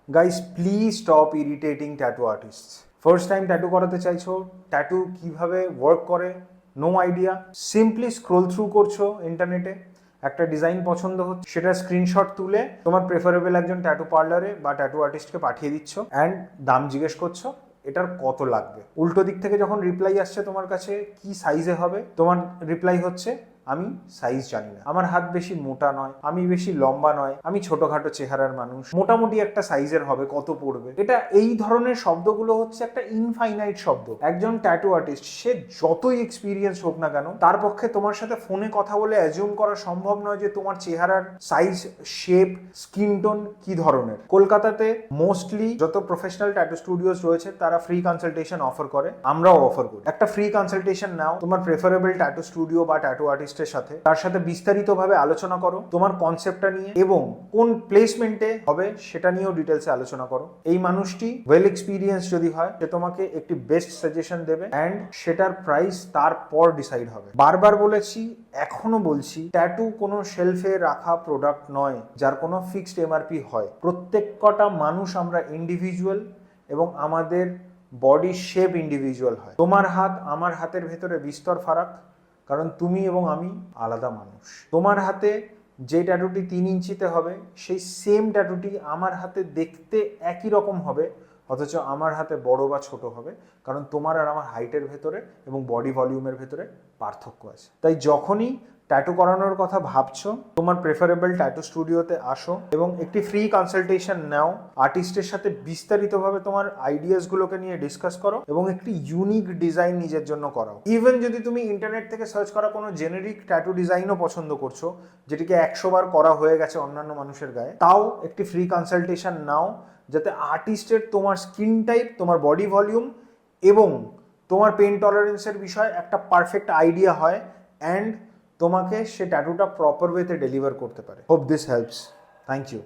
Guys please stop irritating tattoo artist. First time tattoo করাতে চাইছো, tattoo কিভাবে work করে no idea, simply scroll through করছো ইন্টারনেটে, একটা ডিজাইন পছন্দ হচ্ছে, সেটা স্ক্রিনশট তুলে তোমার প্রেফারেবল একজন ট্যাটু পার্লারে বা ট্যাটু আর্টিস্টকে পাঠিয়ে দিচ্ছ অ্যান্ড দাম জিজ্ঞেস করছো এটার কত লাগবে। উল্টো দিক থেকে যখন রিপ্লাই আসছে তোমার কাছে কি সাইজে হবে, তোমার রিপ্লাই হচ্ছে আমি সাইজ জানি না, আমার হাত বেশি মোটা নয়, আমি বেশি লম্বা নয়, আমি ছোটখাটো চেহারার মানুষ, মোটামুটি একটা সাইজের হবে, কত পড়বে। এটা এই ধরনের শব্দগুলো হচ্ছে একটা ইনফাইনাইট শব্দ। একজন ট্যাটু আর্টিস্ট সে যতই এক্সপিরিয়েন্স হোক না কেন, তার পক্ষে তোমার সাথে ফোনে কথা বলে অ্যাজিউম করা সম্ভব নয় যে তোমার চেহারার সাইজ, শেপ, স্কিন টোন কি ধরনের। কলকাতাতে মোস্টলি যত প্রফেশনাল ট্যাটু স্টুডিওস রয়েছে তারা ফ্রি কনসালটেশন অফার করে, আমরাও অফার করি। একটা ফ্রি কনসালটেশন নাও তোমার প্রেফারেবল ট্যাটু স্টুডিও বা ট্যাটু আর্টিস্টের সাথে, তার সাথে বিস্তারিতভাবে আলোচনা করো তোমার কনসেপ্টটা নিয়ে এবং কোন প্লেসমেন্টে হবে সেটা নিয়েও ডিটেলসে আলোচনা করো। এই মানুষটি ওয়েল এক্সপিরিয়েন্স যদি হয় সে তোমাকে একটি বেস্ট সাজেশন দেবে অ্যান্ড সেটার প্রাইস তারপর ডিসাইড হবে। বারবার বলেছি, এখনো বলছি, ট্যাটু কোনো শেলফে রাখা প্রোডাক্ট নয় যার কোনো ফিক্সড এমআরপি হয়। প্রত্যেক কটা মানুষ আমরা ইন্ডিভিজুয়াল এবং আমাদের বডি শেপ ইন্ডিভিজুয়াল হয়। তোমার হাত আমার হাতের ভেতরে বিস্তর ফারাক, কারণ তুমি এবং আমি আলাদা মানুষ। তোমার হাতে যে ট্যাটুটি 3 ইঞ্চিতে হবে সেই সেম ট্যাটুটি আমার হাতে দেখতে একই রকম হবে, অথচ আমার হাতে বড় বা ছোট হবে, কারণ তোমার আর আমার হাইটের ভেতরে এবং বডি ভলিউমের ভেতরে পার্থক্য আছে। তাই যখনই ট্যাটু করানোর কথা ভাবছো, তোমার প্রেফারেবল ট্যাটু স্টুডিওতে আসো এবং একটি ফ্রি কনসালটেশন নাও, আর্টিস্টের সাথে বিস্তারিতভাবে তোমার আইডিয়াসগুলোকে নিয়ে ডিসকাস করো এবং একটি ইউনিক ডিজাইন নিজের জন্য করাও। ইভেন যদি তুমি ইন্টারনেট থেকে সার্চ করা কোনো জেনেরিক ট্যাটু ডিজাইনও পছন্দ করছো, যেটিকে 100 বার করা হয়ে গেছে অন্যান্য মানুষের গায়ে, তাও একটি ফ্রি কনসালটেশন নাও, যাতে আর্টিস্টের তোমার স্কিন টাইপ, তোমার বডি ভলিউম এবং তোমার পেন টলারেন্সের বিষয়ে একটা পারফেক্ট আইডিয়া হয় অ্যান্ড তোমাকে সে ট্যাটুটা প্রপার ওয়েতে ডেলিভার করতে পারে। Hope this helps. Thank you.